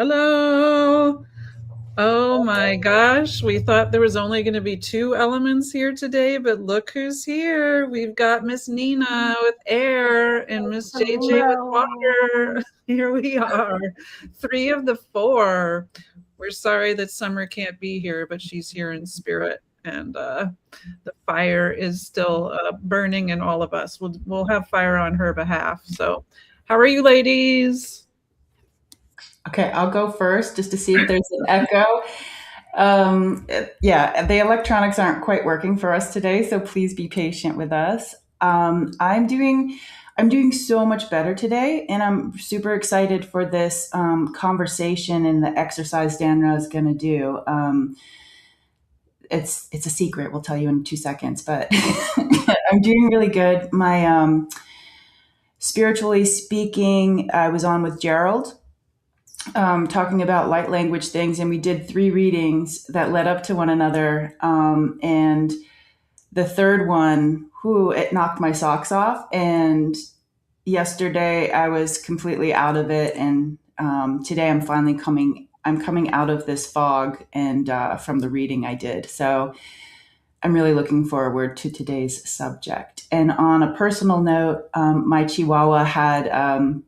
Hello. Oh my gosh, we thought there was only going to be two elements here today, but look who's here. We've got Miss Nina with air and Miss JJ with Hello. water. Here we are, three of the four. We're sorry that Summer can't be here, but she's here in spirit, and the fire is still burning in all of us. We'll have fire on her behalf. So, how are you, ladies? Okay, I'll go first just to see if there's an echo. Yeah, the electronics aren't quite working for us today, so please be patient with us. I'm doing so much better today, and I'm super excited for this conversation and the exercise Danra is going to do. It's a secret. We'll tell you in 2 seconds, but I'm doing really good. My spiritually speaking, I was on with Gerald talking about light language things, and we did 3 readings that led up to one another. And the third one, it knocked my socks off. And yesterday I was completely out of it, and today I'm finally coming. I'm coming out of this fog, and from the reading I did. So I'm really looking forward to today's subject. And on a personal note, my Chihuahua had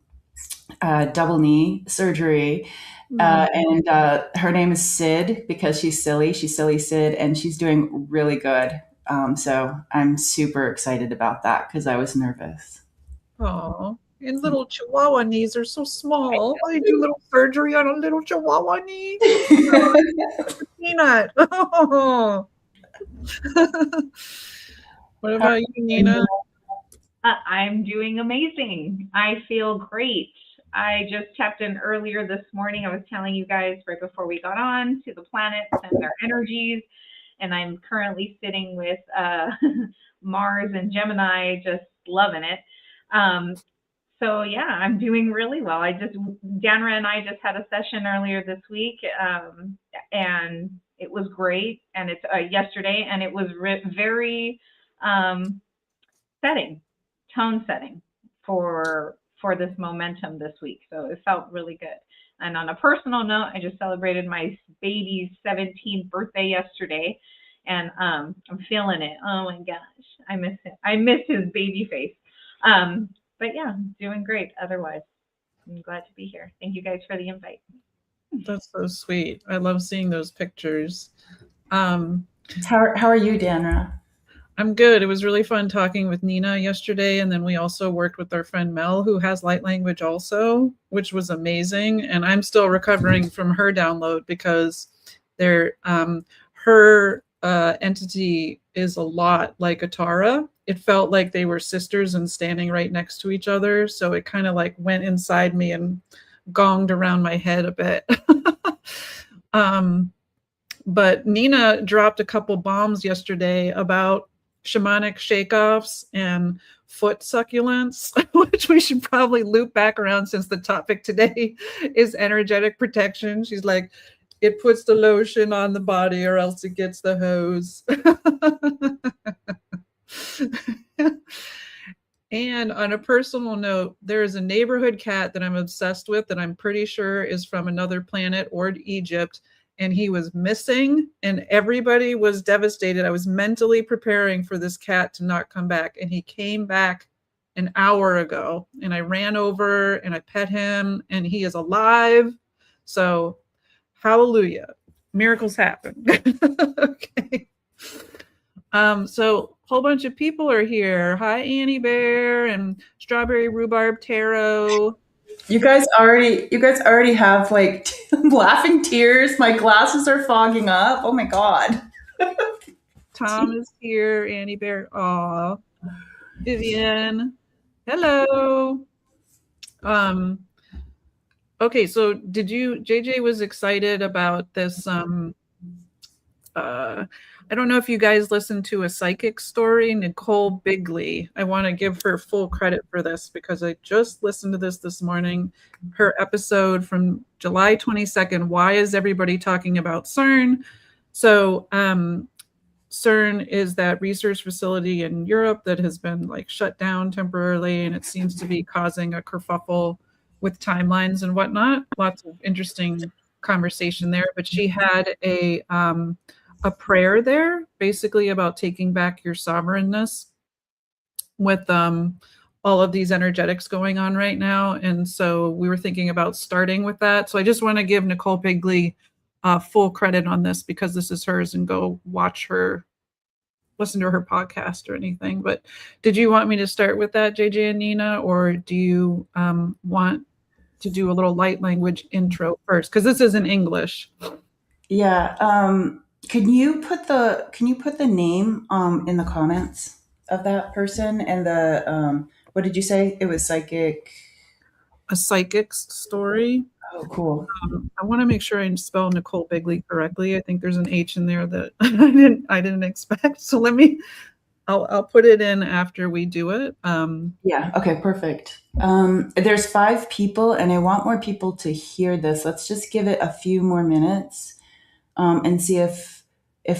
double knee surgery. And her name is Sid because she's silly. She's silly Sid, and she's doing really good. So I'm super excited about that because I was nervous. Oh, and little Chihuahua knees are so small. I do little surgery on a little Chihuahua knee. Peanut. Oh. What about you, Nina? I'm doing amazing. I feel great. I just tapped in earlier this morning. I was telling you guys right before we got on to the planets and their energies. And I'm currently sitting with Mars and Gemini, just loving it. So yeah, I'm doing really well. Danra and I just had a session earlier this week, and it was great. And it's yesterday, and it was very tone setting for this momentum this week. So it felt really good. And on a personal note, I just celebrated my baby's 17th birthday yesterday, and I'm feeling it. Oh my gosh, I miss him. I miss his baby face. But yeah, doing great. Otherwise, I'm glad to be here. Thank you guys for the invite. That's so sweet. I love seeing those pictures. How are you, Danra? I'm good. It was really fun talking with Nina yesterday. And then we also worked with our friend Mel, who has light language also, which was amazing. And I'm still recovering from her download because her entity is a lot like Atara. It felt like they were sisters and standing right next to each other. So it kind of like went inside me and gonged around my head a bit. But Nina dropped a couple bombs yesterday about shamanic shake-offs and foot succulents, which we should probably loop back around since the topic today is energetic protection. She's like, it puts the lotion on the body or else it gets the hose. And on a personal note, there is a neighborhood cat that I'm obsessed with that I'm pretty sure is from another planet or Egypt. And he was missing and everybody was devastated. I was mentally preparing for this cat to not come back. And he came back an hour ago. And I ran over and I pet him and he is alive. So hallelujah. Miracles happen. Okay. So a whole bunch of people are here. Hi, Annie Bear and Strawberry Rhubarb Tarot. You guys already have like laughing tears. My glasses are fogging up. Oh my god. Tom is here. Annie Bear. Aw. Vivian. Hello. Okay, so JJ was excited about this I don't know if you guys listened to a psychic story, Nicole Bigley. I want to give her full credit for this because I just listened to this morning. Her episode from July 22nd, Why is everybody talking about CERN? So CERN is that research facility in Europe that has been like shut down temporarily, and it seems to be causing a kerfuffle with timelines and whatnot. Lots of interesting conversation there. But she had a prayer there, basically about taking back your sovereignness with all of these energetics going on right now. And so we were thinking about starting with that. So I just want to give Nicole Bigley full credit on this because this is hers, and go watch her, listen to her podcast or anything. But did you want me to start with that, JJ and Nina, or do you want to do a little light language intro first? Because this is in English. Yeah. Can you put the name in the comments of that person and the what did you say? It was psychic. A psychic's story. Oh, cool. I want to make sure I spell Nicole Bigley correctly. I think there's an H in there that I didn't expect. So I'll put it in after we do it. Yeah. Okay. Perfect. There's 5 people, and I want more people to hear this. Let's just give it a few more minutes, and see if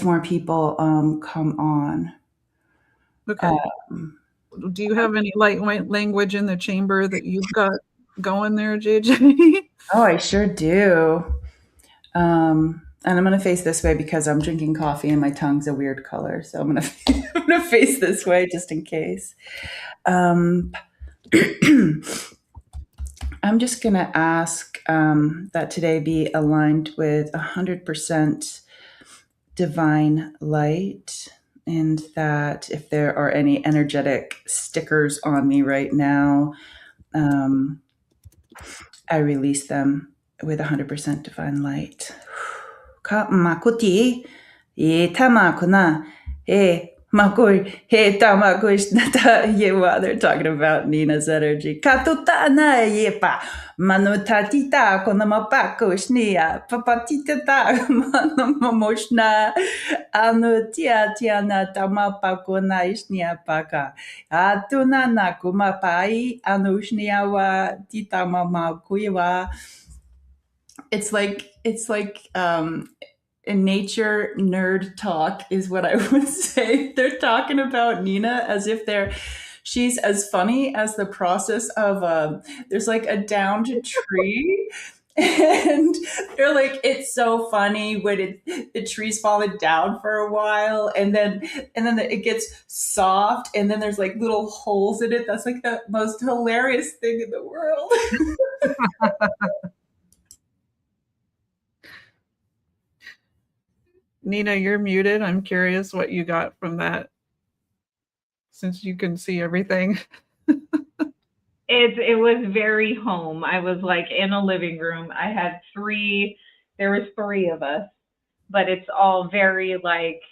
more people come on. Okay. Do you have any light language in the chamber that you've got going there, JJ? Oh, I sure do. And I'm going to face this way because I'm drinking coffee and my tongue's a weird color. So I'm going to face this way just in case. I'm just going to ask that today be aligned with 100% divine light, and that if there are any energetic stickers on me right now, I release them with 100% divine light. Ka makuti e tamakuna e makoi he tamakush nata yewa. They're talking about Nina's energy. Katuta na yepa manutatita konamapakushnia papatita manomoshna anutia tiana tamapakuna ishnia paka atuna nakumapai anushniawa titamamakuiwa. It's like nature nerd talk is what I would say. They're talking about Nina as if she's as funny as the process of there's like a downed tree, and they're like, it's so funny when the tree's fallen down for a while, and then it gets soft, and then there's like little holes in it. That's like the most hilarious thing in the world. Nina, you're muted. I'm curious what you got from that, since you can see everything. It was very home. I was like in a living room. I had there was 3 of us, but it's all very like,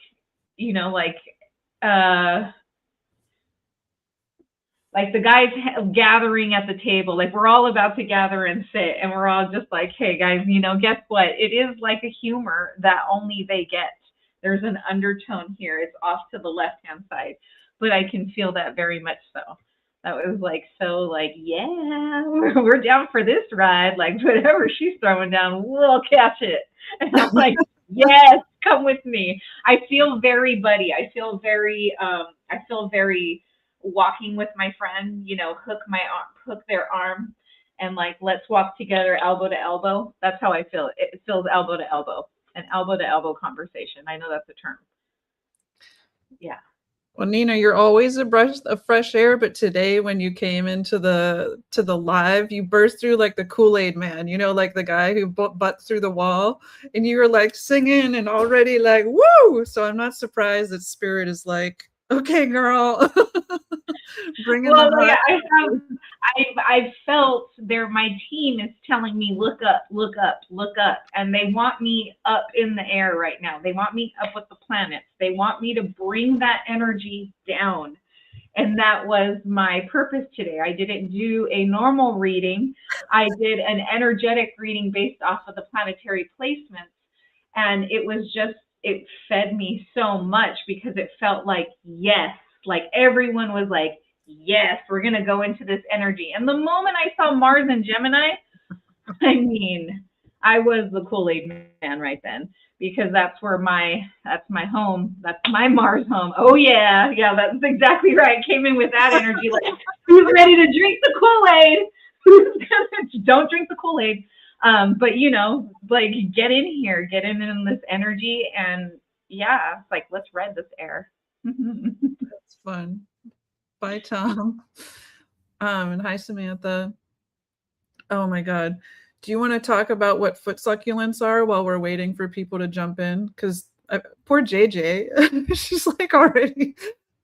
like the guys gathering at the table, like we're all about to gather and sit, and we're all just like, hey guys, guess what? It is like a humor that only they get. There's an undertone here. It's off to the left-hand side, but I can feel that very much so. That was like, so like, yeah, we're down for this ride. Like whatever she's throwing down, we'll catch it. And I'm like, yes, come with me. I feel very buddy. I feel very walking with my friend, hook their arm and like, let's walk together elbow to elbow. That's how I feel. It feels elbow to elbow, an elbow to elbow conversation. I know that's a term. Yeah. Well, Nina, you're always a breath of fresh air, but today when you came into the live, you burst through like the Kool-Aid man, like the guy who butts through the wall, and you were like singing and already like, woo! So I'm not surprised that Spirit is like, okay, girl. Bring it on. Yeah, I felt my team is telling me, look up, look up, look up. And they want me up in the air right now. They want me up with the planets. They want me to bring that energy down. And that was my purpose today. I didn't do a normal reading. I did an energetic reading based off of the planetary placements. And it fed me so much because it felt like, yes, like everyone was like, yes, we're going to go into this energy. And the moment I saw Mars and Gemini, I was the Kool-Aid man right then, because that's my home. That's my Mars home. Oh yeah, that's exactly right. Came in with that energy, like, who's ready to drink the Kool-Aid? Don't drink the Kool-Aid. But you know, like get in here, get in this energy, and yeah, it's like let's read this air. That's fun. Bye, Tom. And hi, Samantha. Oh my God. Do you want to talk about what foot succulents are while we're waiting for people to jump in? Because poor JJ, she's like already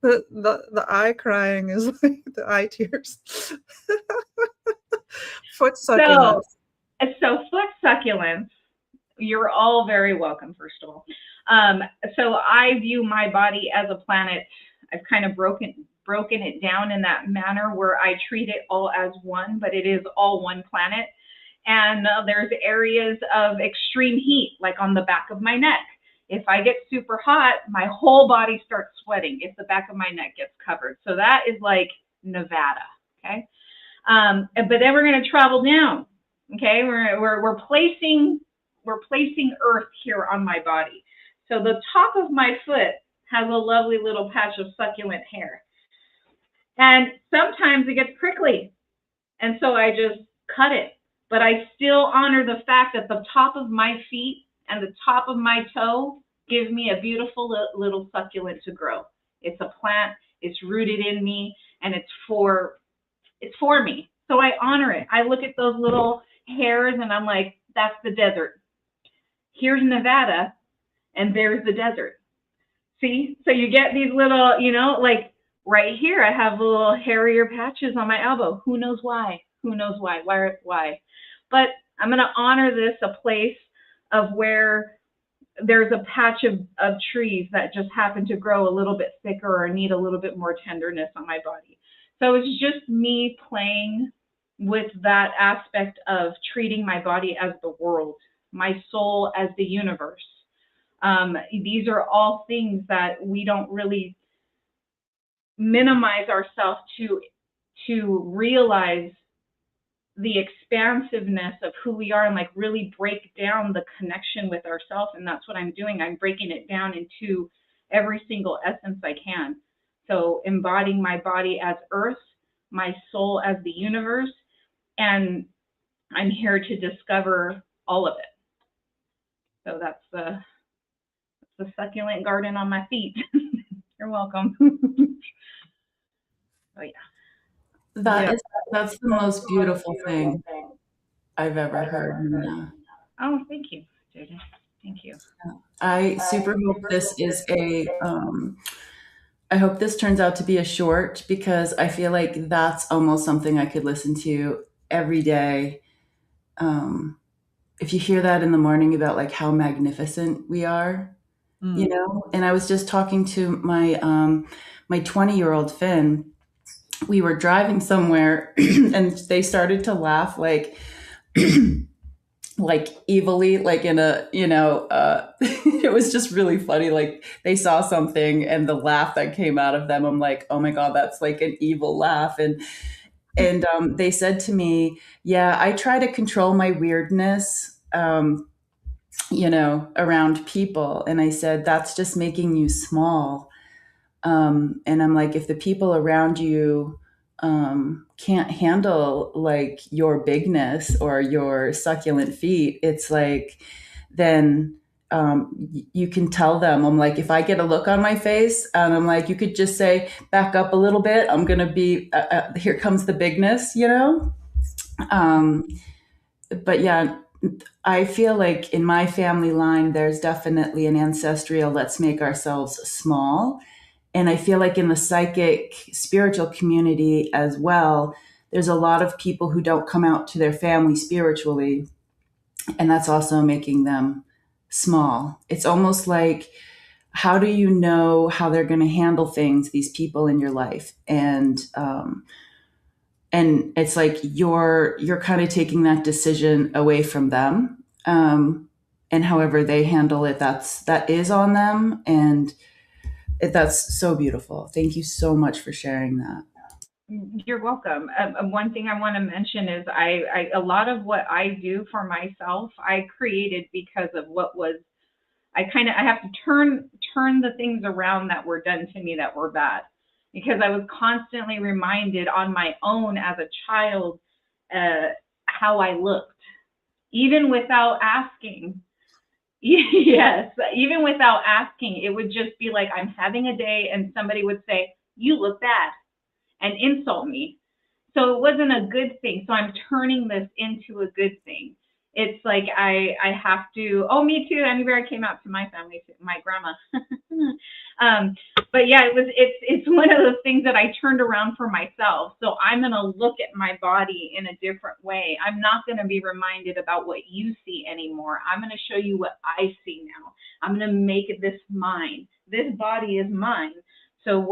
the eye crying is like the eye tears. Foot succulents. So foot succulents, you're all very welcome, first of all. So I view my body as a planet. I've kind of broken it down in that manner where I treat it all as one, but it is all one planet. And there's areas of extreme heat, like on the back of my neck. If I get super hot, my whole body starts sweating if the back of my neck gets covered. So that is like Nevada, okay? But then we're going to travel down, okay? We're placing Earth here on my body. So the top of my foot has a lovely little patch of succulent hair. And sometimes it gets prickly. And so I just cut it. But I still honor the fact that the top of my feet and the top of my toe give me a beautiful little succulent to grow. It's a plant, it's rooted in me, and it's for me. So I honor it. I look at those little hairs and I'm like, that's the desert. Here's Nevada, and there's the desert. See? So you get these little, you know, like right here, I have little hairier patches on my elbow. Who knows why? Who knows why? Why? But I'm going to honor this, a place of where there's a patch of trees that just happen to grow a little bit thicker or need a little bit more tenderness on my body. So it's just me playing with that aspect of treating my body as the world, my soul as the universe. These are all things that we don't really minimize ourselves to realize the expansiveness of who we are and like really break down the connection with ourselves. And that's what I'm doing. I'm breaking it down into every single essence I can. So embodying my body as Earth, my soul as the universe, and I'm here to discover all of it. So that's the succulent garden on my feet. You're welcome. Oh yeah. That's the most beautiful thing I've ever heard, Nina. Oh, thank you, Jada. Thank you. I super hope this is I hope this turns out to be a short because I feel like that's almost something I could listen to every day. If you hear that in the morning about like how magnificent we are, you know. And I was just talking to my 20-year-old Finn. We were driving somewhere, and they started to laugh like like evilly, like in a, you know, it was just really funny. Like they saw something and the laugh that came out of them, I'm like, oh my God, that's like an evil laugh. And they said to me, yeah, I try to control my weirdness, you know, around people. And I said, that's just making you small. And I'm like, if the people around you can't handle like your bigness or your succulent feet, it's like, then you can tell them. I'm like, if I get a look on my face, and I'm like, you could just say, back up a little bit. I'm going to be, here comes the bigness, you know? But yeah, I feel like in my family line, there's definitely an ancestral, let's make ourselves small. And I feel like in the psychic spiritual community as well, there's a lot of people who don't come out to their family spiritually. And that's also making them small. It's almost like, how do you know how they're going to handle things, these people in your life? And it's like you're kind of taking that decision away from them. And however they handle it, that is on them. And that's so beautiful. Thank you so much for sharing that. You're welcome. One thing I want to mention is I a lot of what I do for myself, I created because of what was, I have to turn the things around that were done to me that were bad, because I was constantly reminded on my own as a child how I looked, even without asking. Yes, even without asking, it would just be like I'm having a day and somebody would say, "You look bad," and insult me. So it wasn't a good thing. So I'm turning this into a good thing. It's like I have to. Oh, me too. Annie Bear came out to my family, too, my grandma. But yeah, it's one of those things that I turned around for myself. So I'm gonna look at my body in a different way. I'm not gonna be reminded about what you see anymore. I'm gonna show you what I see now. I'm gonna make this mine. This body is mine. So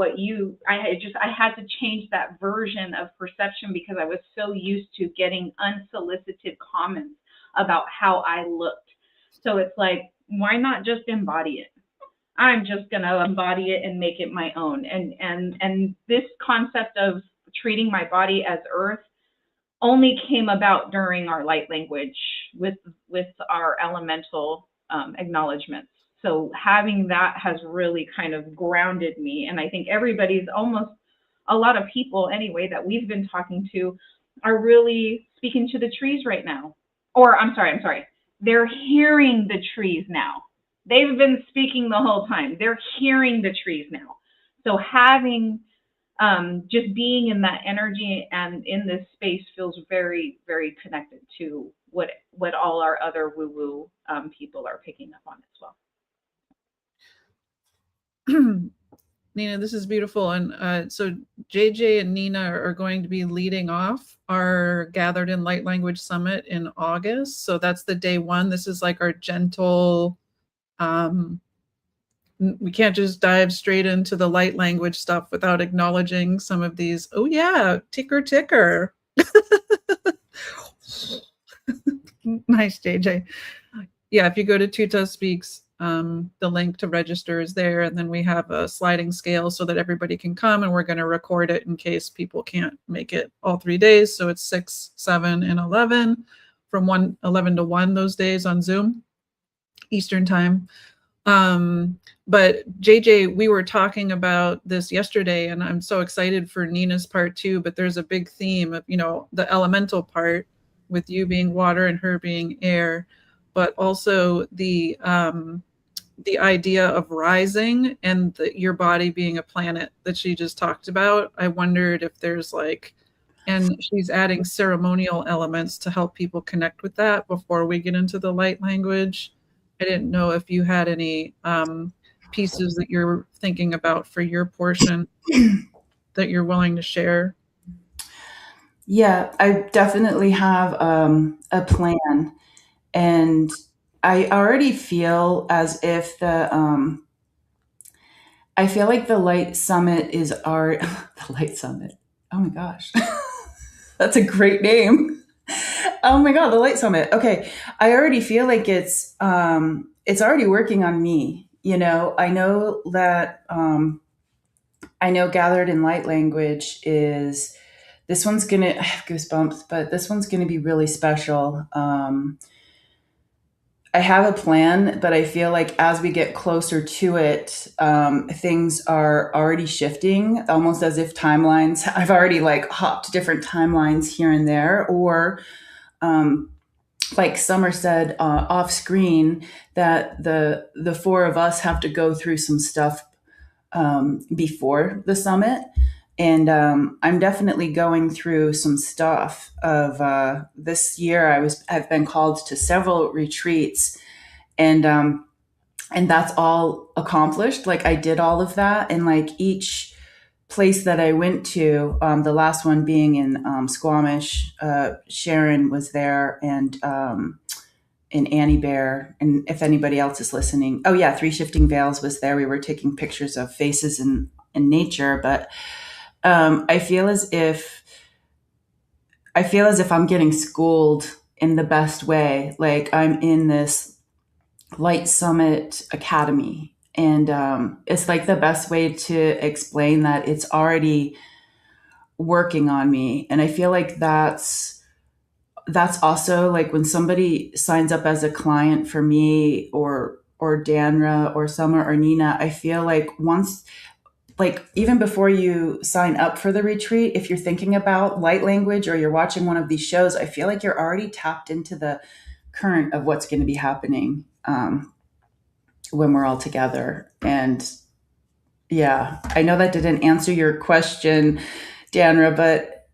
I had to change that version of perception because I was so used to getting unsolicited comments about how I looked. So it's like, why not just embody it? I'm just going to embody it and make it my own. And this concept of treating my body as earth only came about during our light language with our elemental acknowledgments. So having that has really kind of grounded me. And I think everybody's almost, a lot of people anyway that we've been talking to are really speaking to the trees right now. Or I'm sorry. They're hearing the trees now. They've been speaking the whole time. They're hearing the trees now. So having just being in that energy and in this space feels very, very connected to what all our other woo-woo people are picking up on as well. Nina, this is beautiful. And so JJ and Nina are going to be leading off our Gathered in Light Language Summit in August. So that's the day one. This is like our gentle, we can't just dive straight into the light language stuff without acknowledging some of these. Oh yeah, ticker. Nice, JJ. Yeah, if you go to Tutah Speaks, the link to register is there, and then we have a sliding scale so that everybody can come, and we're going to record it in case people can't make it all 3 days. So it's 6, 7, and 11 from 11 to 1 those days on Zoom, Eastern time. But JJ, we were talking about this yesterday, and I'm so excited for Nina's part too, but there's a big theme of, the elemental part with you being water and her being air, but also the idea of rising and your body being a planet that she just talked about. I wondered if there's and she's adding ceremonial elements to help people connect with that before we get into the light language. I didn't know if you had any pieces that you're thinking about for your portion that you're willing to share. Yeah, I definitely have a plan, and I already feel as if I feel like the Light Summit is the Light Summit. Oh my gosh, that's a great name. Oh my God, the Light Summit. Okay, I already feel like it's already working on me. I know that I know Gathered in Light Language is. This one's I have goosebumps, but this one's gonna be really special. I have a plan, but I feel like as we get closer to it, things are already shifting, almost as if timelines. I've already hopped different timelines here and there, or like Summer said off screen, that the four of us have to go through some stuff before the summit. And I'm definitely going through some stuff of this year. I've been called to several retreats, and that's all accomplished. I did all of that, and each place that I went to, the last one being in Squamish, Sharon was there, and Annie Bear, and if anybody else is listening, oh yeah, Three Shifting Veils was there. We were taking pictures of faces in nature, but I feel as if I'm getting schooled in the best way. I'm in this Light Summit Academy, and it's the best way to explain that it's already working on me. And I feel like that's also when somebody signs up as a client for me, or Danra or Summer or Nina, I feel like once like even before you sign up for the retreat, if you're thinking about light language or you're watching one of these shows, I feel like you're already tapped into the current of what's going to be happening when we're all together. And yeah, I know that didn't answer your question, Danra, but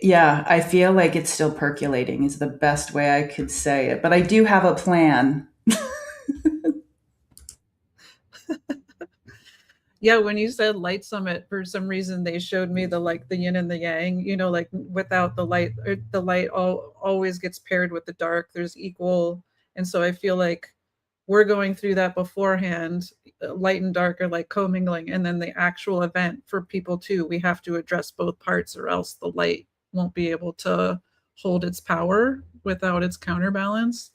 yeah, I feel like it's still percolating is the best way I could say it. But I do have a plan. Yeah, when you said light summit, for some reason they showed me the like the yin and the yang, like without the light, the light always gets paired with the dark. There's equal. And so I feel like we're going through that beforehand. Light and dark are like commingling. And then the actual event for people too, we have to address both parts or else the light won't be able to hold its power without its counterbalance.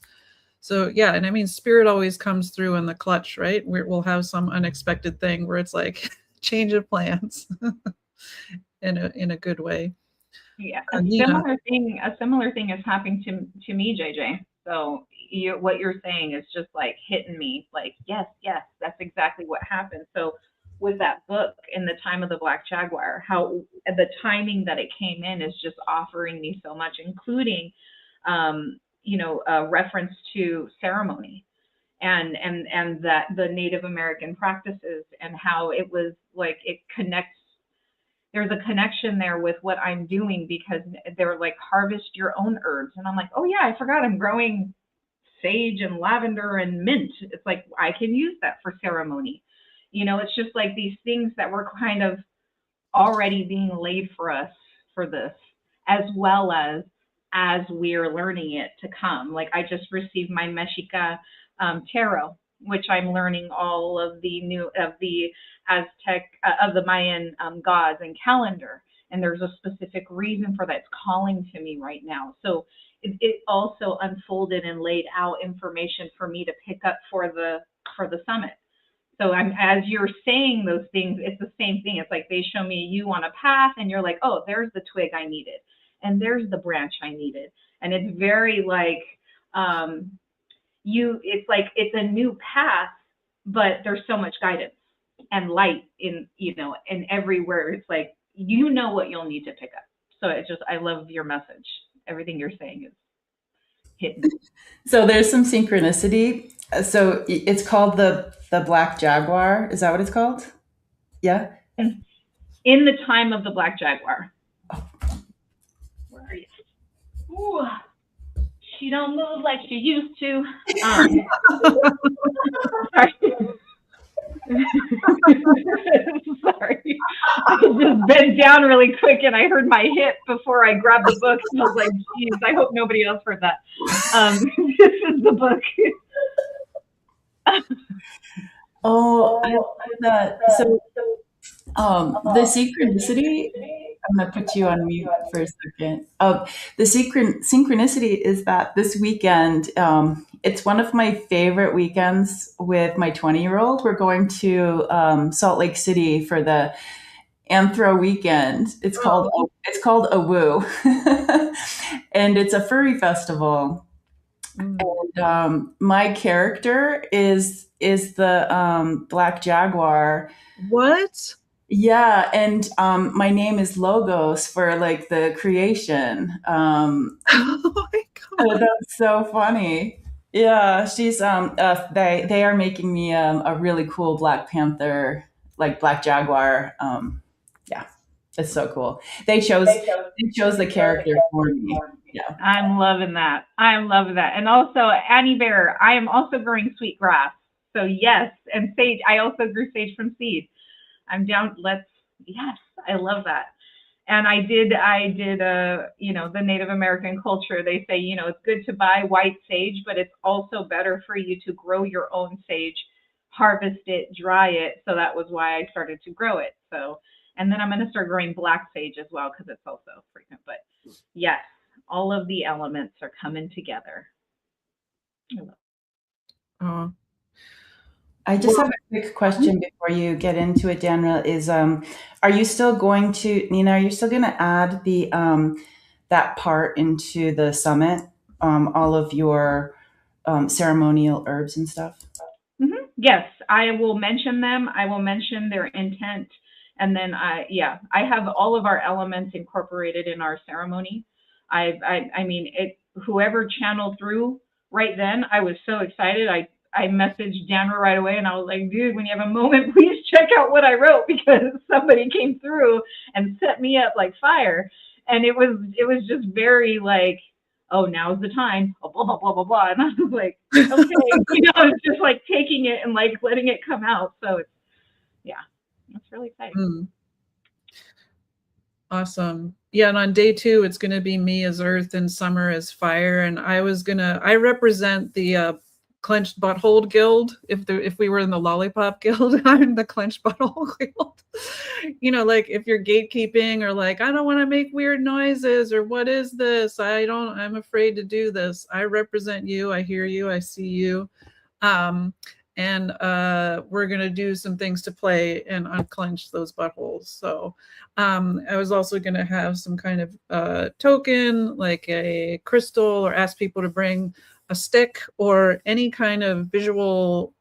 So yeah, and I mean, spirit always comes through in the clutch, right? We'll have some unexpected thing where it's like change of plans in a good way. Yeah, a similar thing is happening to me, JJ. So what you're saying is just like hitting me, like yes, that's exactly what happened. So with that book, In the Time of the Black Jaguar, how the timing that it came in is just offering me so much, including a reference to ceremony and that the Native American practices and how it was like it connects. There's a connection there with what I'm doing because they're like harvest your own herbs. And I'm like, oh yeah, I forgot I'm growing sage and lavender and mint. It's like, I can use that for ceremony. It's just like these things that were kind of already being laid for us for this, as well as we're learning it to come. Like I just received my Mexica tarot, which I'm learning all of the Aztec, of the Mayan gods and calendar. And there's a specific reason for that. It's calling to me right now. So it also unfolded and laid out information for me to pick up for the summit. So as you're saying those things, it's the same thing. It's like they show me you on a path and you're like, oh, there's the twig I needed. And there's the branch I needed. And it's very like, it's like, it's a new path, but there's so much guidance and light in, and everywhere. It's like, what you'll need to pick up. So I love your message. Everything you're saying is hitting. So there's some synchronicity. So it's called the Black Jaguar. Is that what it's called? Yeah. In the Time of the Black Jaguar. Where are you? Ooh, she don't move like she used to. Sorry. Sorry. I just bent down really quick and I heard my hip before I grabbed the book. And I was like, geez, I hope nobody else heard that. This is the book. Oh, I love that. So the synchronicity, I'm going to put you on mute for a second. The synchronicity is that this weekend, it's one of my favorite weekends with my 20-year-old. We're going to Salt Lake City for the Anthro weekend. It's called AWOO. And it's a furry festival. And my character is the Black Jaguar. What? Yeah, and my name is Logos for like the creation. Oh my God. That's so funny. Yeah, she's they are making me a really cool Black Panther, like Black Jaguar. Yeah, it's so cool. They chose the character for me. Yeah, I'm loving that. And also Annie Bear, I am also growing sweet grass. So yes, and sage. I also grew sage from seed. I'm down. Yes, I love that. And I did, the Native American culture, they say, it's good to buy white sage, but it's also better for you to grow your own sage, harvest it, dry it. So that was why I started to grow it. So, and then I'm going to start growing black sage as well, because it's also frequent. But yes, all of the elements are coming together. Oh. I just have a quick question before you get into it, Danra. Are you still going to, Nina? Are you still going to add the that part into the summit? All of your ceremonial herbs and stuff. Mm-hmm. Yes, I will mention them. I will mention their intent. And then I have all of our elements incorporated in our ceremony. I mean, whoever channeled through right then, I was so excited. I messaged Danra right away and I was like, dude, when you have a moment, please check out what I wrote, because somebody came through and set me up like fire. And it was just very like, oh, now's the time, blah, blah, blah, blah, blah. And I was like, okay, it's just like taking it and like letting it come out. So it's really exciting. Mm. Awesome. Yeah, and on day 2, it's going to be me as earth and Summer as fire. And I represent the clenched butthole guild. If we were in the lollipop guild, I'm the clenched butthole guild. Like if you're gatekeeping or like, I don't want to make weird noises, or what is this? I'm afraid to do this. I represent you. I hear you. I see you. And we're going to do some things to play and unclench those buttholes. So I was also going to have some kind of token, like a crystal, or ask people to bring a stick or any kind of visual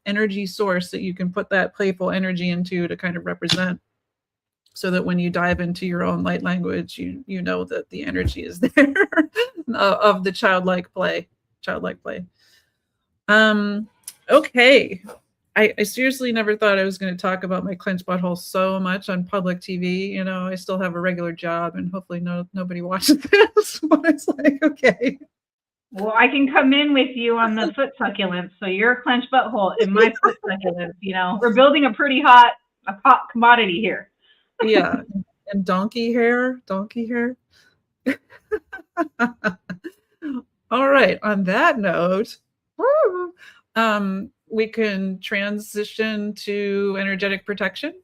energy source that you can put that playful energy into to kind of represent, so that when you dive into your own light language, you know that the energy is there of the childlike play. Okay. I seriously never thought I was going to talk about my clenched butthole so much on public TV. I still have a regular job and hopefully nobody watches this, but it's like, okay. Well, I can come in with you on the foot succulents. So you're a clenched butthole in my foot succulents. We're building a hot commodity here. Yeah. And donkey hair. All right. On that note, we can transition to energetic protection.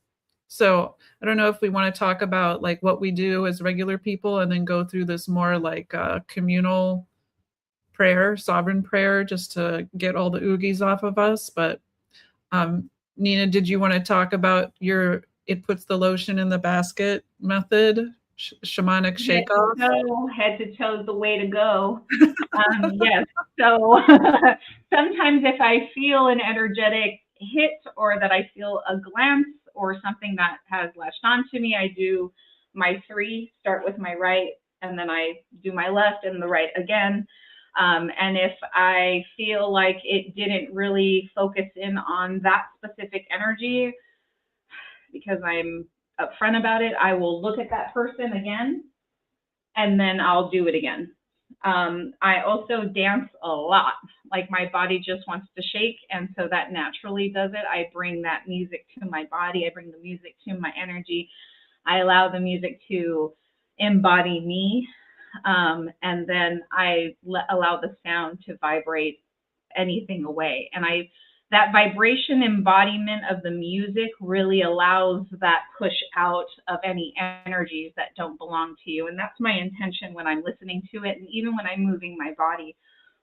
So I don't know if we want to talk about like what we do as regular people, and then go through this more like communal prayer, sovereign prayer, just to get all the oogies off of us. But Nina, did you want to talk about it puts the lotion in the basket method? Shamanic shake off? Head to toe is the way to go. Yes. So sometimes if I feel an energetic hit, or that I feel a glance or something that has latched onto me, I do my 3, start with my right, and then I do my left and the right again. And if I feel like it didn't really focus in on that specific energy, because I'm upfront about it, I will look at that person again, and then I'll do it again. I also dance a lot. Like my body just wants to shake, and so that naturally does it. I bring that music to my body. I bring the music to my energy. I allow the music to embody me, and then I allow the sound to vibrate anything away. And that vibration embodiment of the music really allows that push out of any energies that don't belong to you. And that's my intention when I'm listening to it. And even when I'm moving my body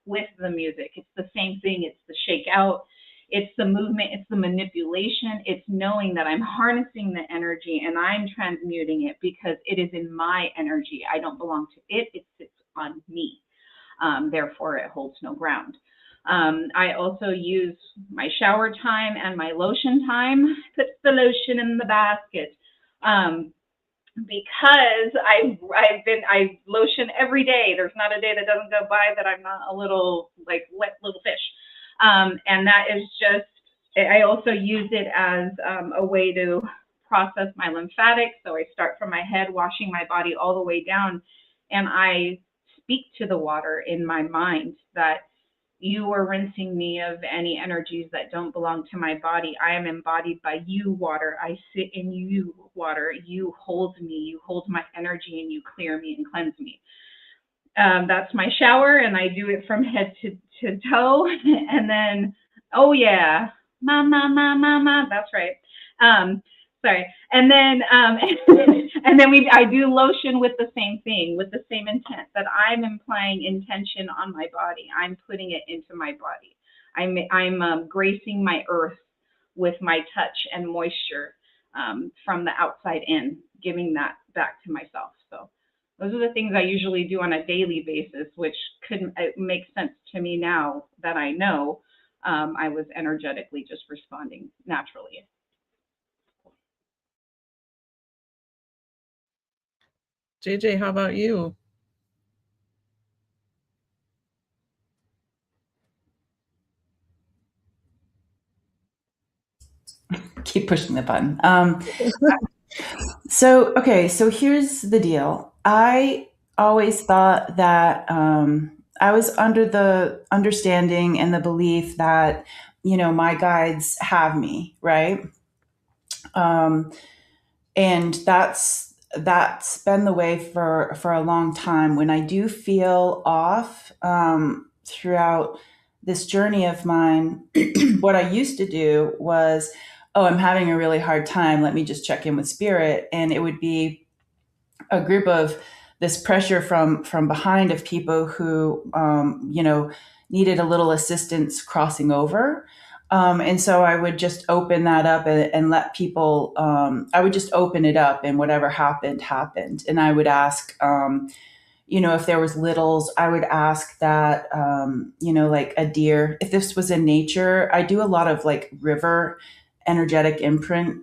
with the music, it's the same thing. It's the shake out, it's the movement, it's the manipulation. It's knowing that I'm harnessing the energy and I'm transmuting it because it is in my energy. I don't belong to it. It sits on me. Therefore, it holds no ground. I also use my shower time and my lotion time. Put the lotion in the basket, because I lotion every day. There's not a day that doesn't go by that I'm not a little like wet little fish, and that is just. I also use it as a way to process my lymphatics. So I start from my head, washing my body all the way down, and I speak to the water in my mind that you are rinsing me of any energies that don't belong to my body. I am embodied by you, water. I sit in you, water. You hold me. You hold my energy, and you clear me and cleanse me. That's my shower, and I do it from head to toe. And then, oh yeah, mama. That's right. Sorry. And then, I do lotion with the same thing, with the same intent that I'm implying intention on my body. I'm putting it into my body. I'm gracing my earth with my touch and moisture from the outside in, giving that back to myself. So those are the things I usually do on a daily basis, which it makes sense to me now that I know. I was energetically just responding naturally. JJ, how about you? Keep pushing the button. So here's the deal. I always thought that I was under the understanding and the belief that, my guides have me, right? And that's been the way for a long time. When I do feel off throughout this journey of mine, what I used to do was, oh, I'm having a really hard time. Let me just check in with spirit, and it would be a group of this pressure from behind of people who needed a little assistance crossing over. And so I would just open that up and let people, I would just open it up, and whatever happened, happened. And I would ask, if there was littles, I would ask that, like a deer, if this was in nature. I do a lot of like river energetic imprint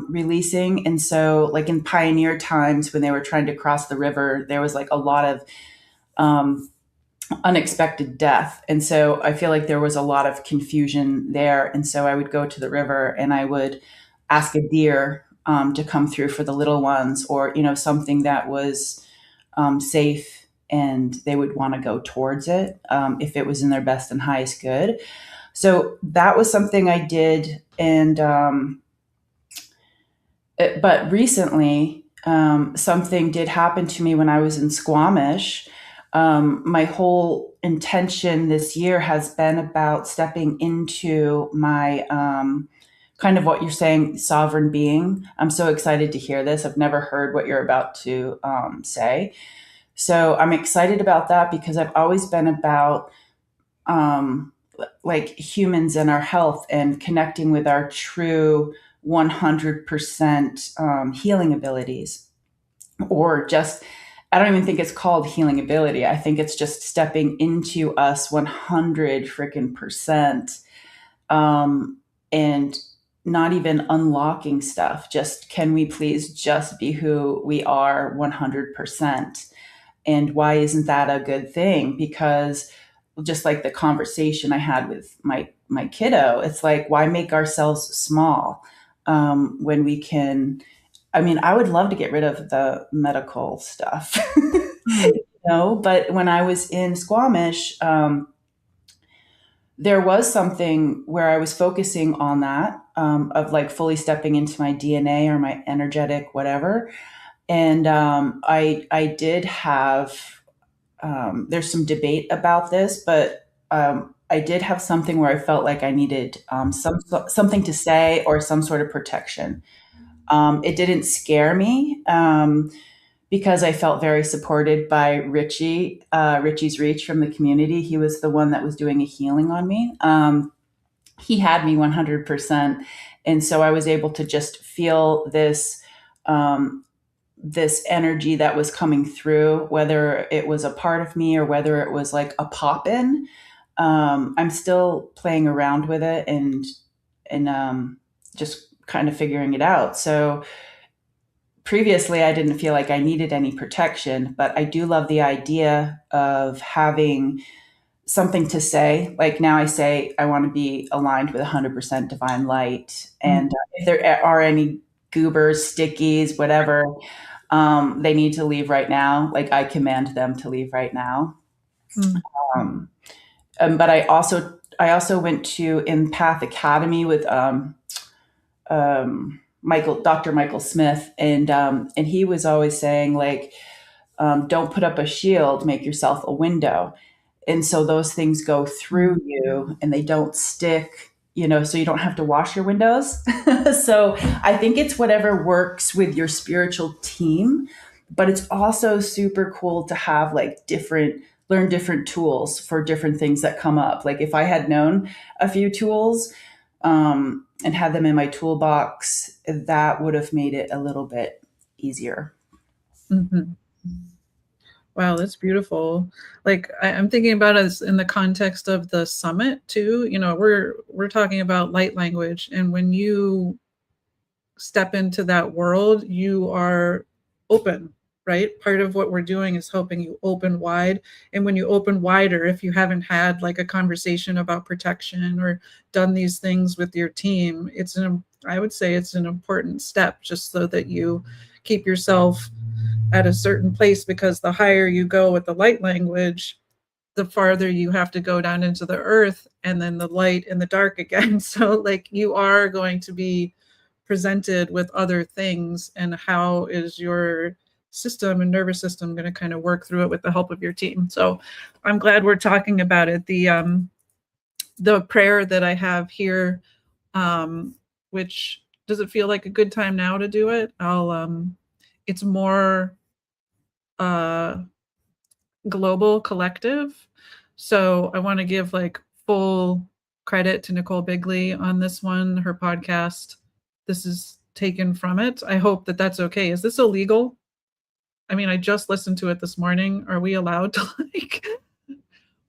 releasing. And so like in pioneer times when they were trying to cross the river, there was like a lot of unexpected death. And so I feel like there was a lot of confusion there. And so I would go to the river and I would ask a deer to come through for the little ones, or, something that was safe, and they would want to go towards it if it was in their best and highest good. So that was something I did. And, but recently, something did happen to me when I was in Squamish. My whole intention this year has been about stepping into my, kind of what you're saying, sovereign being. I'm so excited to hear this. I've never heard what you're about to say. So I'm excited about that because I've always been about like humans and our health and connecting with our true 100% healing abilities. Or just, I don't even think it's called healing ability. I think it's just stepping into us 100 freaking percent, and not even unlocking stuff. Just, can we please just be who we are 100%? And why isn't that a good thing? Because just like the conversation I had with my kiddo, it's like, why make ourselves small when we can? I mean, I would love to get rid of the medical stuff, but when I was in Squamish, there was something where I was focusing on that, of like fully stepping into my DNA or my energetic whatever. And I did have, there's some debate about this, but I did have something where I felt like I needed something to say or some sort of protection. It didn't scare me because I felt very supported by Richie's Reach from the community. He was the one that was doing a healing on me. He had me 100%. And so I was able to just feel this energy that was coming through, whether it was a part of me or whether it was like a pop in. I'm still playing around with it and just kind of figuring it out. So previously, I didn't feel like I needed any protection, but I do love the idea of having something to say. Like now I say, I want to be aligned with 100% divine light. And if there are any goobers, stickies, whatever, they need to leave right now. Like I command them to leave right now. But I also went to Empath Academy with Dr. Michael Smith, and he was always saying like, don't put up a shield, make yourself a window. And so those things go through you and they don't stick, so you don't have to wash your windows. So I think it's whatever works with your spiritual team, but it's also super cool to have like learn different tools for different things that come up. Like if I had known a few tools, and had them in my toolbox, that would have made it a little bit easier. Mm-hmm. Wow, that's beautiful. Like I'm thinking about it as in the context of the summit too. You know, we're talking about light language, and when you step into that world, you are open, right? Part of what we're doing is helping you open wide. And when you open wider, if you haven't had like a conversation about protection or done these things with your team, I would say it's an important step just so that you keep yourself at a certain place, because the higher you go with the light language, the farther you have to go down into the earth, and then the light and the dark again. So like you are going to be presented with other things, and how is your system and nervous system going to kind of work through it with the help of your team. So I'm glad we're talking about it. The prayer that I have here, which does it feel like a good time now to do it? It's more global collective. So I want to give like full credit to Nicole Bigley on this one, her podcast. This is taken from it. I hope that that's okay. Is this illegal? I mean, I just listened to it this morning. Are we allowed to like?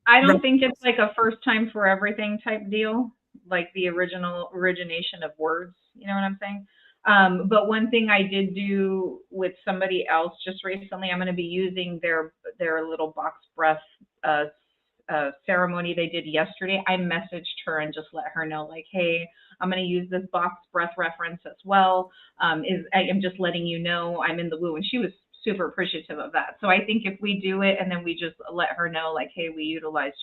I don't think it's like a first time for everything type deal, like the origination of words. You know what I'm saying? But one thing I did do with somebody else just recently, I'm going to be using their little box breath ceremony they did yesterday. I messaged her and just let her know, like, hey, I'm going to use this box breath reference as well. I'm just letting you know I'm in the woo. And she was super appreciative of that. So I think if we do it and then we just let her know, like, hey, we utilized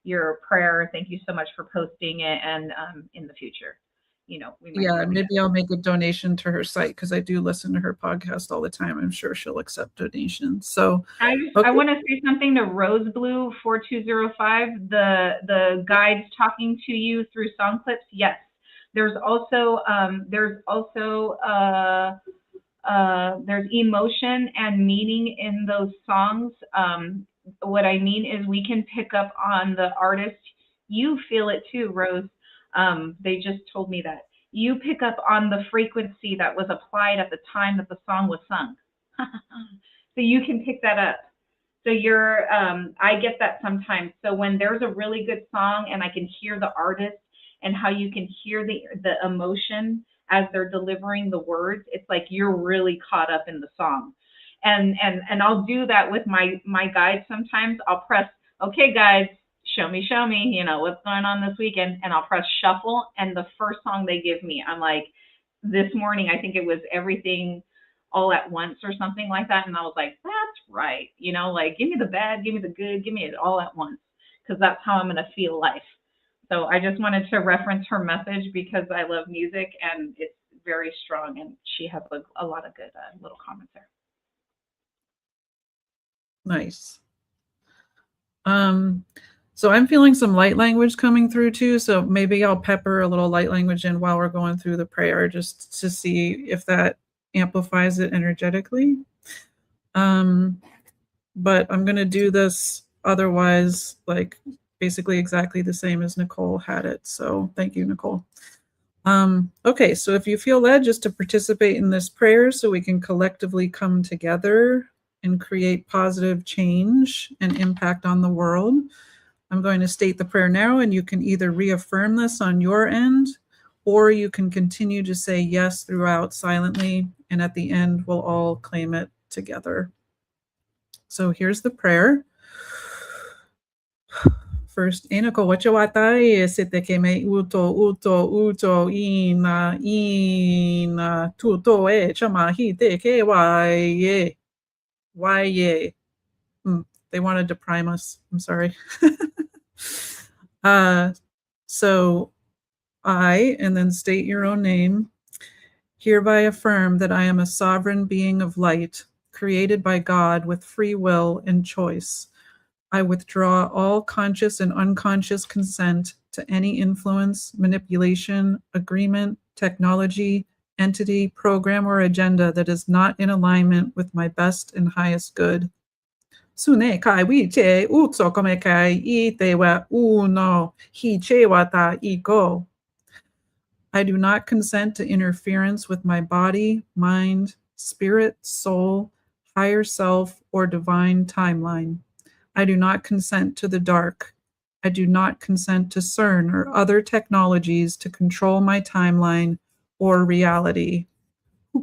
your prayer. Thank you so much for posting it. And in the future, we might. Maybe I'll make a donation to her site, because I do listen to her podcast all the time. I'm sure she'll accept donations. So I want to say something to Rose Blue 4205. The guides talking to you through song clips. Yes, there's also there's emotion and meaning in those songs. What I mean is we can pick up on the artist. You feel it too, Rose. They just told me that. You pick up on the frequency that was applied at the time that the song was sung. So you can pick that up. So I get that sometimes. So when there's a really good song and I can hear the artist and how you can hear the emotion as they're delivering the words, it's like you're really caught up in the song. And I'll do that with my guides sometimes. I'll press, okay, guides, show me, what's going on this weekend. And I'll press shuffle. And the first song they give me, I'm like, this morning, I think it was Everything All at Once or something like that. And I was like, that's right. Like, give me the bad, give me the good, give me it all at once. Because that's how I'm going to feel life. So I just wanted to reference her message because I love music and it's very strong. And she has a lot of good little comments there. Nice. So I'm feeling some light language coming through too. So maybe I'll pepper a little light language in while we're going through the prayer, just to see if that amplifies it energetically. But I'm going to do this otherwise, like basically exactly the same as Nicole had it. So thank you, Nicole. Okay, so if you feel led just to participate in this prayer so we can collectively come together and create positive change and impact on the world, I'm going to state the prayer now, and you can either reaffirm this on your end, or you can continue to say yes throughout silently, and at the end, we'll all claim it together. So here's the prayer. First, Nicole, what you watai sete ke me uto ina tuto chama hite ke waye. They wanted to prime us. I'm sorry. So I, and then state your own name, hereby affirm that I am a sovereign being of light, created by God with free will and choice. I withdraw all conscious and unconscious consent to any influence, manipulation, agreement, technology, entity, program, or agenda that is not in alignment with my best and highest good. Sune kai wiche utso kome kai ite wa uno hiche wata iko. I do not consent to interference with my body, mind, spirit, soul, higher self, or divine timeline. I do not consent to the dark. I do not consent to CERN or other technologies to control my timeline or reality. I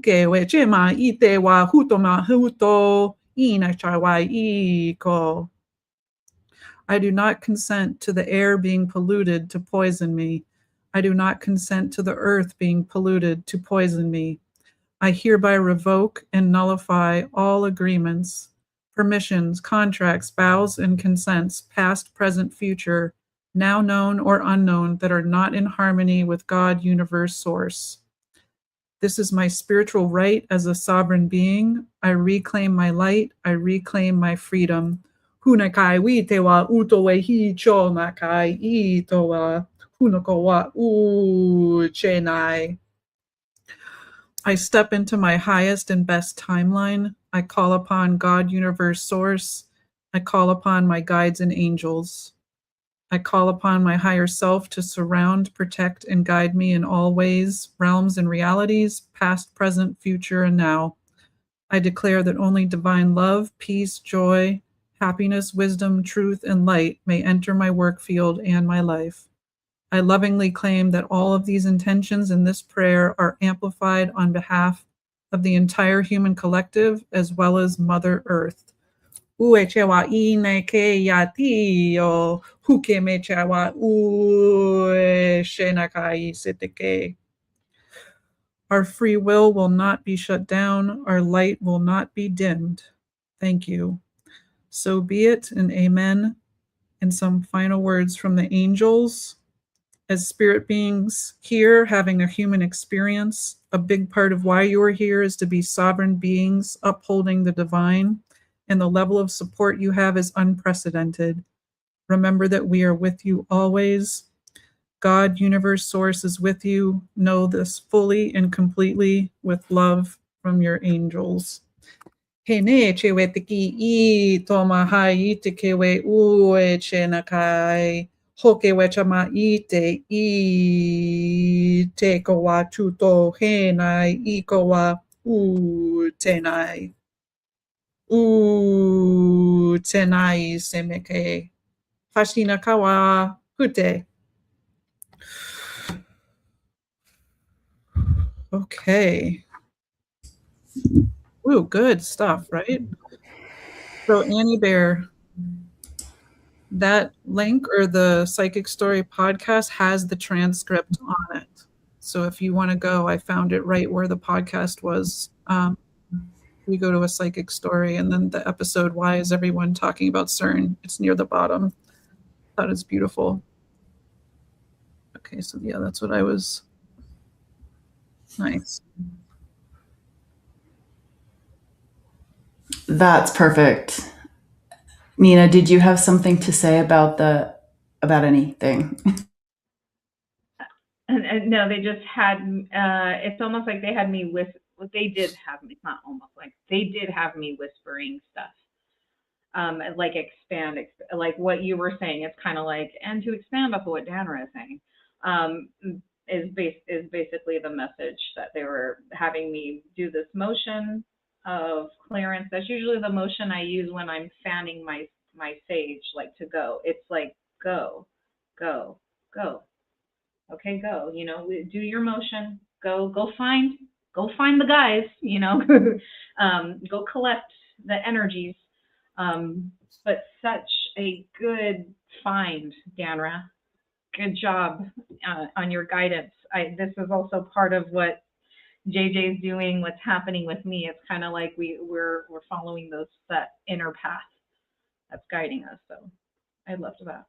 do not consent to the air being polluted to poison me. I do not consent to the earth being polluted to poison me. I hereby revoke and nullify all agreements, permissions, contracts, vows, and consents, past, present, future, now known or unknown, that are not in harmony with God, universe, source. This is my spiritual right as a sovereign being. I reclaim my light. I reclaim my freedom. Hunakai witewa utowe hi cho nakai itowa hunakowa chenai. I step into my highest and best timeline. I call upon God, universe, source. I call upon my guides and angels. I call upon my higher self to surround, protect, and guide me in all ways, realms, and realities, past, present, future, and now. I declare that only divine love, peace, joy, happiness, wisdom, truth, and light may enter my work field and my life. I lovingly claim that all of these intentions in this prayer are amplified on behalf of the entire human collective as well as Mother Earth. Our free will not be shut down. Our light will not be dimmed. Thank you. So be it, and amen. And some final words from the angels. As spirit beings here having a human experience, a big part of why you are here is to be sovereign beings upholding the divine, and the level of support you have is unprecedented. Remember that we are with you always. God, universe, source is with you. Know this fully and completely with love from your angels. Hene chewe tiki I toma hai te kewe ue che nakai. Hoke wechama ite I te kowa tuto henai I kowa u tenai. U tenai semeke. Hashina kawa hute. Okay. Ooh, good stuff, right? So Annie Bear, that link or the Psychic Story podcast has the transcript on it. So if you want to go, I found it right where the podcast was. We go to a Psychic Story, and then the episode, Why is Everyone Talking About CERN? It's near the bottom. That is beautiful. Okay, so yeah, that's what I was. Nice. That's perfect. Nina, did you have something to say about anything? No, they just had. It's almost like they had me with. They did have me. It's not almost like they did have me whispering stuff. Like expand, like what you were saying. It's kind of like, and to expand off of what Danra is saying, is basically the message that they were having me do this motion of clearance. That's usually the motion I use when I'm fanning my sage, like to go. It's like go, go, go. Okay, go. You know, do your motion. Go find the guys. You know, go collect the energies. But such a good find, Danra. Good job on your guidance. This is also part of what JJ's doing, what's happening with me. It's kind of like we're following that inner path that's guiding us. So I loved that.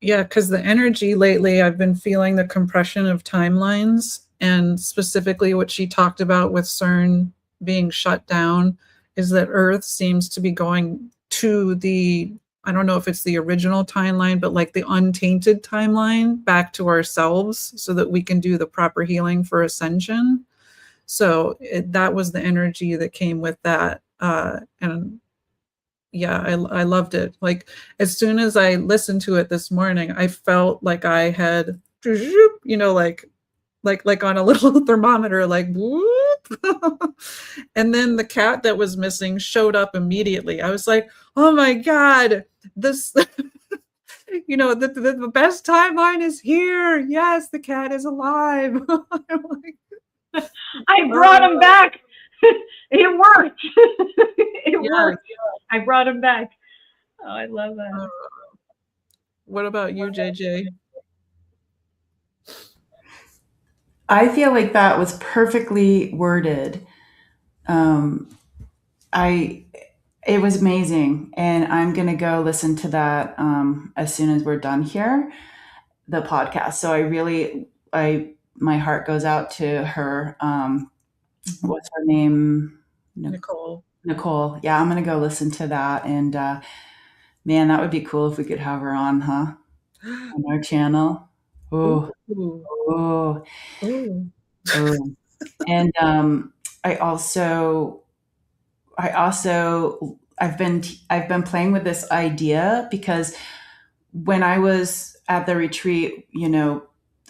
Yeah, because the energy lately, I've been feeling the compression of timelines, and specifically what she talked about with CERN being shut down is that Earth seems to be going to the, I don't know if it's the original timeline, but like the untainted timeline back to ourselves so that we can do the proper healing for ascension. So that was the energy that came with that. And yeah, I loved it. Like as soon as I listened to it this morning, I felt like I had, you know, like on a little thermometer, like whoop, help. And then the cat that was missing showed up immediately. I was like, oh my God, this, the best timeline is here. Yes, the cat is alive. I'm like, I brought him back. It worked. It yeah. worked. I brought him back. Oh, I love that. What about you, JJ? I feel like that was perfectly worded. It was amazing, and I'm gonna go listen to that as soon as we're done here, the podcast. So my heart goes out to her. What's her name? Nicole. Nicole. Yeah, I'm gonna go listen to that, and man, that would be cool if we could have her on, huh? On our channel. Oh, Ooh. oh, Ooh. oh. And I've been playing with this idea because when I was at the retreat, the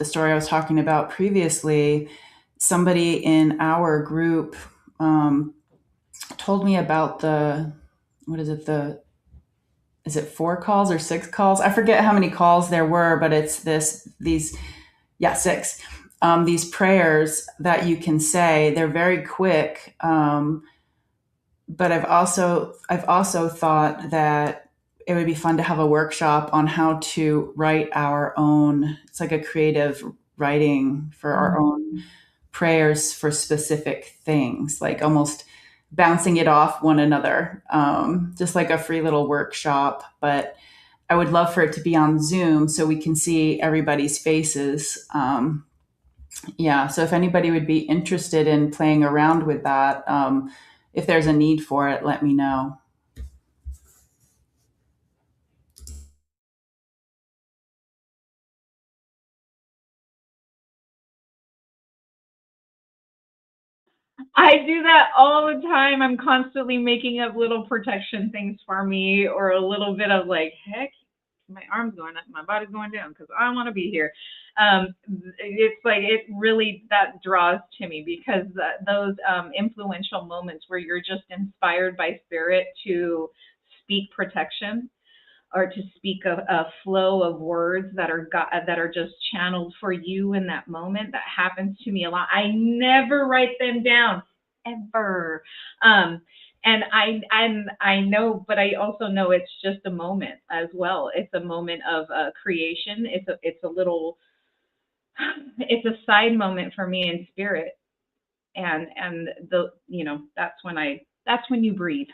story I was talking about previously, somebody in our group told me about is it 4 calls or 6 calls? I forget how many calls there were, but it's 6. These prayers that you can say, they're very quick. But I've also thought that it would be fun to have a workshop on how to write our own. It's like a creative writing for our own prayers for specific things, like almost bouncing it off one another, just like a free little workshop. But I would love for it to be on Zoom so we can see everybody's faces. So if anybody would be interested in playing around with that, if there's a need for it, let me know. I do that all the time. I'm constantly making up little protection things for me, or a little bit of like, heck, my arm's going up, my body's going down because I want to be here. It's like it really that draws to me because those influential moments where you're just inspired by spirit to speak protection or to speak a flow of words that are just channeled for you in that moment. That happens to me a lot. I never write them down ever. And I know, but I also know it's just a moment as well. It's a moment of creation. It's a side moment for me in spirit. And that's when you breathe.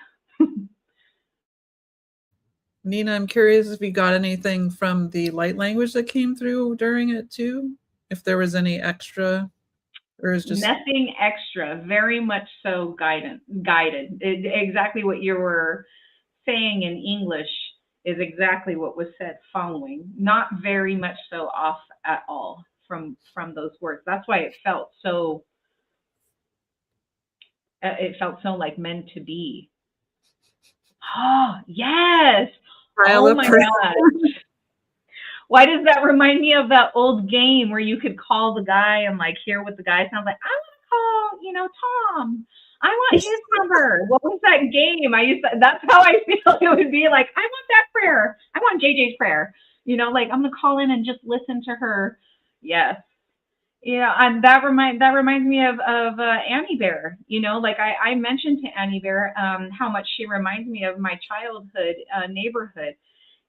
Nina, I'm curious if you got anything from the light language that came through during it too. If there was any extra, or is just nothing extra. Very much so guided. Exactly what you were saying in English is exactly what was said following. Not very much so off at all from those words. That's why it felt so. It felt so like meant to be. Oh yes. Oh my gosh. Why does that remind me of that old game where you could call the guy and like hear what the guy sounds like? I want to call, Tom. I want his number. What was that game? That's how I feel. It would be like, I want that prayer. I want JJ's prayer. Like I'm gonna call in and just listen to her. Yes. And that reminds me of Annie Bear. Like I mentioned to Annie Bear how much she reminds me of my childhood neighborhood.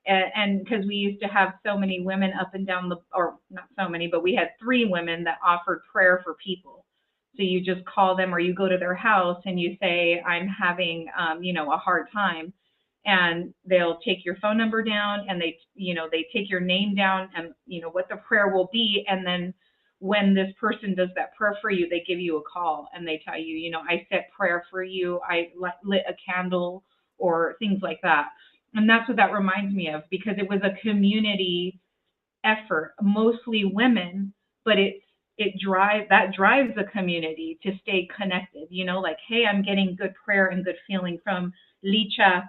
And because we used to have so many women up and down or not so many, but we had 3 women that offered prayer for people. So you just call them or you go to their house and you say, I'm having, a hard time. And they'll take your phone number down and they take your name down and, what the prayer will be. And then when this person does that prayer for you, they give you a call and they tell you, I said prayer for you. I lit a candle or things like that. And that's what that reminds me of because it was a community effort, mostly women, but that drives the community to stay connected, like, hey, I'm getting good prayer and good feeling from Licha,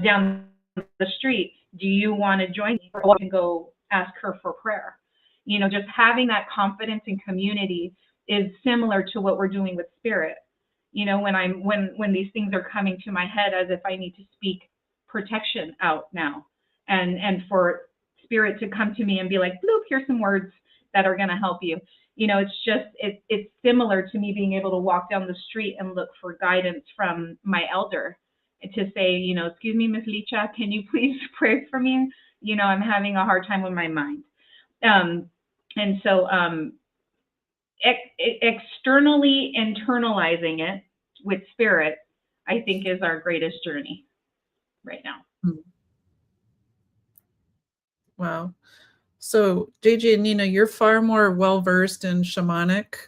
down the street. Do you want to join me or I can go ask her for prayer? Just having that confidence and community is similar to what we're doing with spirit. When these things are coming to my head, as if I need to speak protection out now, and for spirit to come to me and be like, bloop, here's some words that are going to help you. It's similar to me being able to walk down the street and look for guidance from my elder to say, excuse me, Miss Licha, can you please pray for me? I'm having a hard time with my mind. And so externally internalizing it with spirit, I think, is our greatest journey right now. Wow. So JJ and Nina, you're far more well-versed in shamanic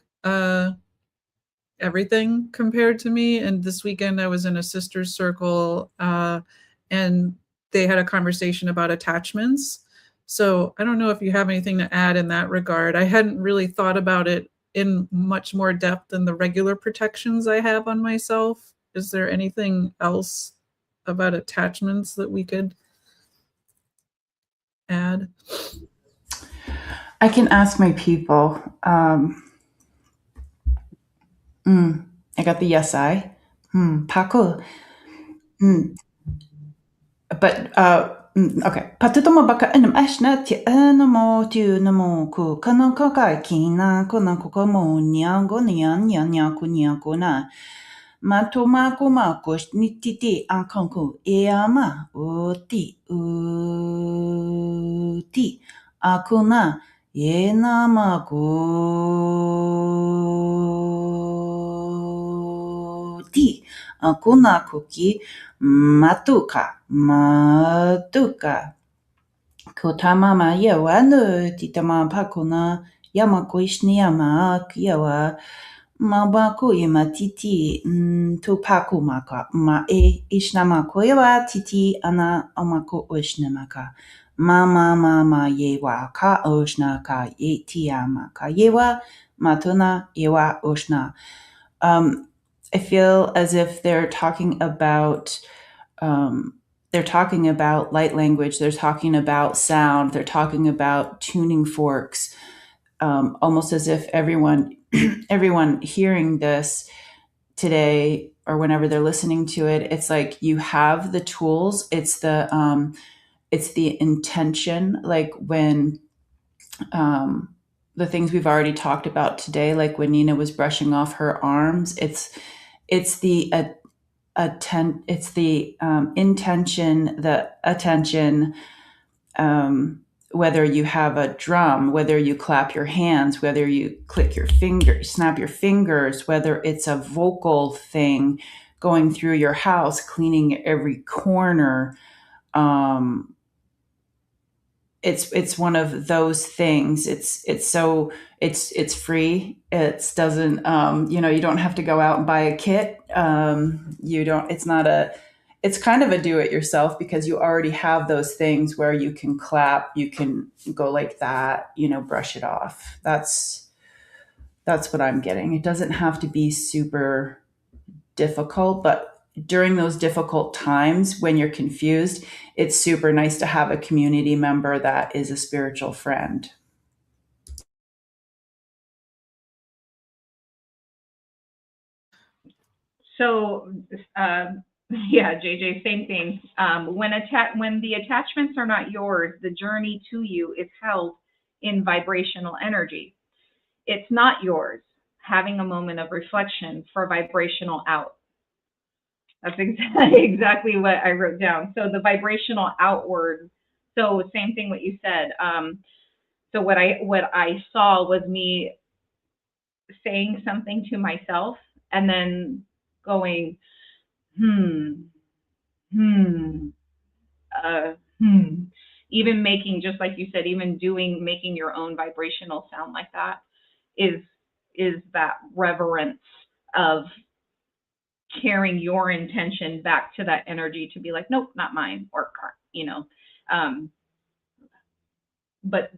everything compared to me. And this weekend I was in a sister's circle and they had a conversation about attachments. So I don't know if you have anything to add in that regard. I hadn't really thought about it in much more depth than the regular protections I have on myself. Is there anything else about attachments that we could add? I can ask my people. I got the yes, I. Paco. But okay. Patutomo baka enam ashna ti enamo tu namo ku kanan kaka kina kona koko mo nyango nyango nyango na. Matoma kuma kosh nititi ankanku eama uti akuna yenama ti akuna kuki matuka kotamama yawa no titama pakuna yamako ishniyama yawa mabaku imatiti tupaku maka ma ishnamako yawa titi ana amako ishnamaka mama yewa ka oshna ka yetiama ka yewa matuna yewa oshna. I feel as if they're talking about light language, they're talking about sound, they're talking about tuning forks, almost as if everyone hearing this today or whenever they're listening to it, it's like you have the tools. It's the intention, like when the things we've already talked about today, like when Nina was brushing off her arms, it's the intention, the attention, whether you have a drum, whether you clap your hands, whether you click your fingers, snap your fingers, whether it's a vocal thing going through your house, cleaning every corner. It's one of those things. It's free. It doesn't, you don't have to go out and buy a kit. It's kind of a do it yourself because you already have those things where you can clap, you can go like that, brush it off. That's what I'm getting. It doesn't have to be super difficult, but during those difficult times when you're confused, it's super nice to have a community member that is a spiritual friend. So, yeah, JJ, same thing. When the attachments are not yours, the journey to you is held in vibrational energy. It's not yours. Having a moment of reflection for vibrational out. That's exactly what I wrote down. So the vibrational outward. So same thing what you said. So what I saw was me saying something to myself and then going, even making, just like you said, even making your own vibrational sound like that is that reverence of carrying your intention back to that energy to be like, nope, not mine, or but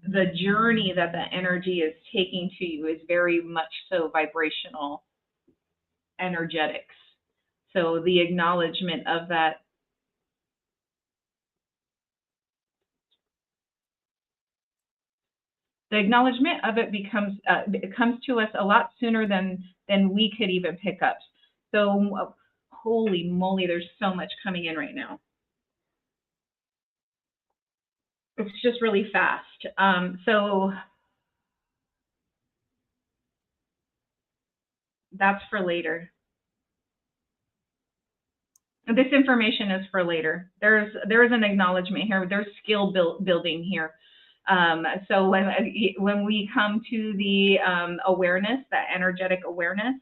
the journey that the energy is taking to you is very much so vibrational energetics. So the acknowledgement of that the acknowledgement of it it comes to us a lot sooner than we could even pick up. So holy moly, there's so much coming in right now. It's just really fast. So that's for later. This information is for later. There is an acknowledgement here. There's skill building here. So when we come to the awareness, that energetic awareness,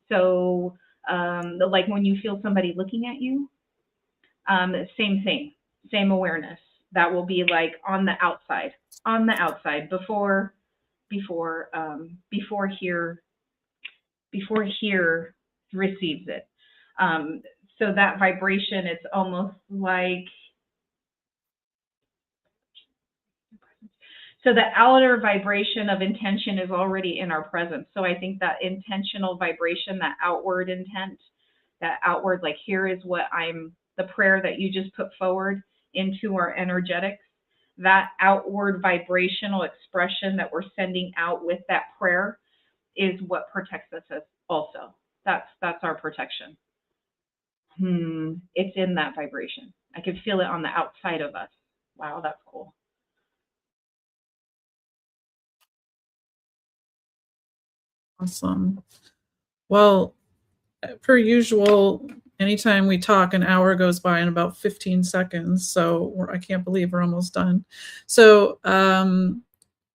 so like when you feel somebody looking at you, same thing, same awareness. That will be like on the outside, before here receives it. So that vibration, it's almost like, so the outer vibration of intention is already in our presence. So I think that intentional vibration, that outward intent, that outward, like here is what the prayer that you just put forward into our energetics, that outward vibrational expression that we're sending out with that prayer is what protects us also. That's our protection. It's in that vibration. I can feel it on the outside of us. Wow, that's cool. Awesome. Well, per usual, anytime we talk, an hour goes by in about 15 seconds. So I can't believe we're almost done. So,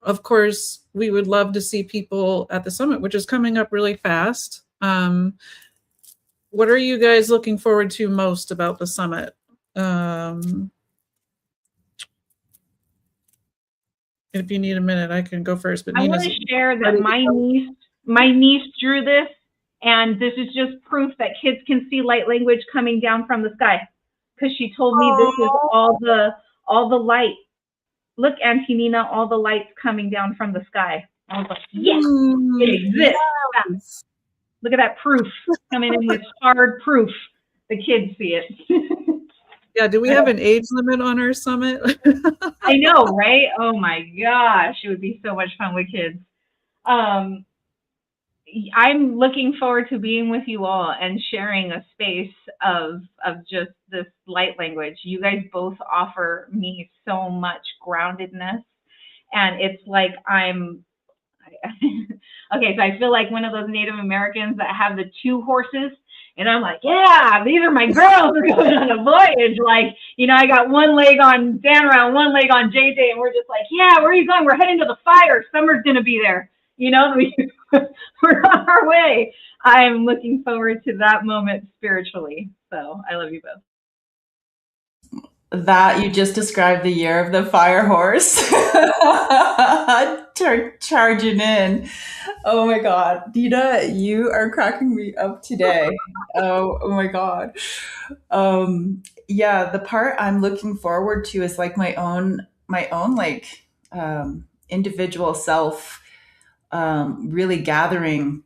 of course, we would love to see people at the summit, which is coming up really fast. What are you guys looking forward to most about the summit? If you need a minute, I can go first. But I want to share that my niece drew this, and this is just proof that kids can see light language coming down from the sky. Because she told me this is all the light. Look, Auntie Nina, all the lights coming down from the sky. I was like, yes, it exists. Yes. Look at that proof coming in with hard proof. The kids see it. Yeah, do we have an age limit on our summit? I know, right? Oh my gosh, it would be so much fun with kids. I'm looking forward to being with you all and sharing a space of just this light language. You guys both offer me so much groundedness, and it's like okay, so I feel like one of those Native Americans that have the 2 horses, and I'm like, yeah, these are my girls. We're going on a voyage. Like, I got one leg on Danra and one leg on JJ, and we're just like, yeah, where are you going? We're heading to the fire. Summer's going to be there. We're on our way. I'm looking forward to that moment spiritually. So I love you both. That you just described the year of the fire horse charging in. Oh my God, Dina, you are cracking me up today. Oh my God. Yeah, the part I'm looking forward to is like my own like individual self really gathering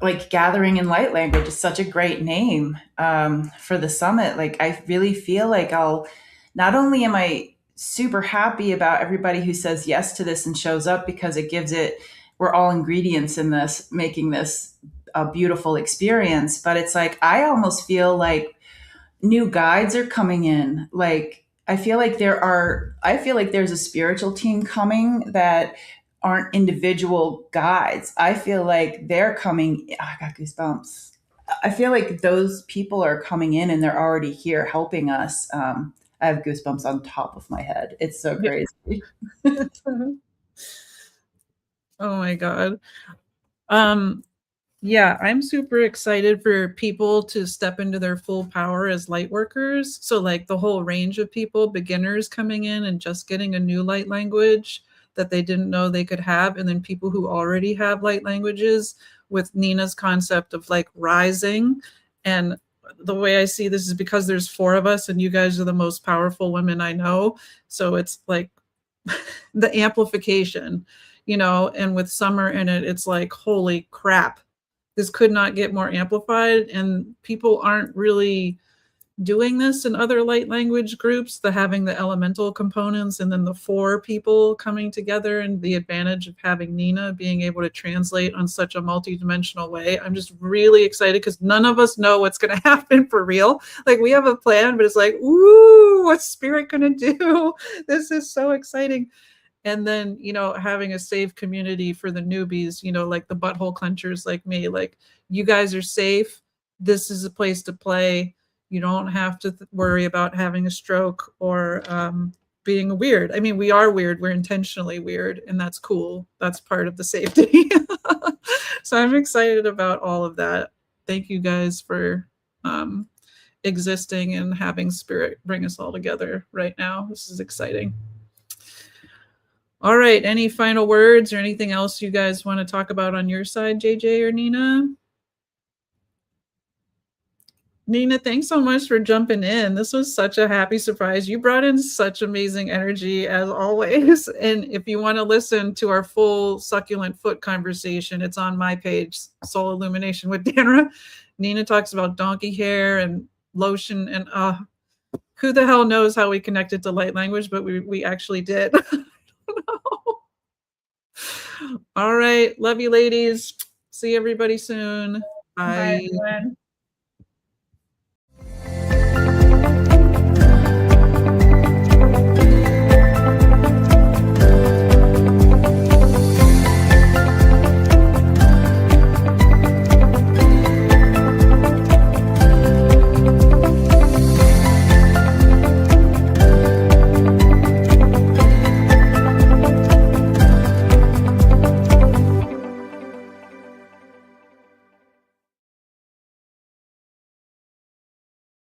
in light language is such a great name for the summit. Like, I really feel like not only am I super happy about everybody who says yes to this and shows up, because we're all ingredients in this, making this a beautiful experience. But it's like, I almost feel like new guides are coming in. Like, I feel like there's a spiritual team coming that aren't individual guides. I feel like they're coming. I got goosebumps. I feel like those people are coming in and they're already here helping us. I have goosebumps on top of my head. It's so crazy. Oh my God. Yeah, I'm super excited for people to step into their full power as light workers. So like the whole range of people, beginners coming in and just getting a new light language that they didn't know they could have. And then people who already have light languages, with Nina's concept of like rising. And the way I see this is because there's 4 of us and you guys are the most powerful women I know. So it's like the amplification, and with Summer in it, it's like, holy crap, this could not get more amplified. And people aren't really doing this in other light language groups, the having the elemental components and then the 4 people coming together, and the advantage of having Nina being able to translate on such a multidimensional way. I'm just really excited because none of us know what's going to happen for real. Like, we have a plan, but it's like, ooh, what's spirit going to do? This is so exciting. And then, you know, having a safe community for the newbies, you know, like the butthole clenchers like me, like, you guys are safe. This is a place to play. You don't have to worry about having a stroke or being weird. I mean, we are weird. We're intentionally weird, and that's cool. That's part of the safety. So I'm excited about all of that. Thank you guys for existing and having spirit bring us all together right now. This is exciting. All right. Any final words or anything else you guys want to talk about on your side, JJ or Nina? Nina, thanks so much for jumping in. This was such a happy surprise. You brought in such amazing energy as always. And if you want to listen to our full succulent foot conversation, it's on my page, Soul Illumination with Danra. Nina talks about donkey hair and lotion, and who the hell knows how we connected to light language, but we actually did. I don't know. All right. Love you, ladies. See everybody soon. Bye. Bye, everyone.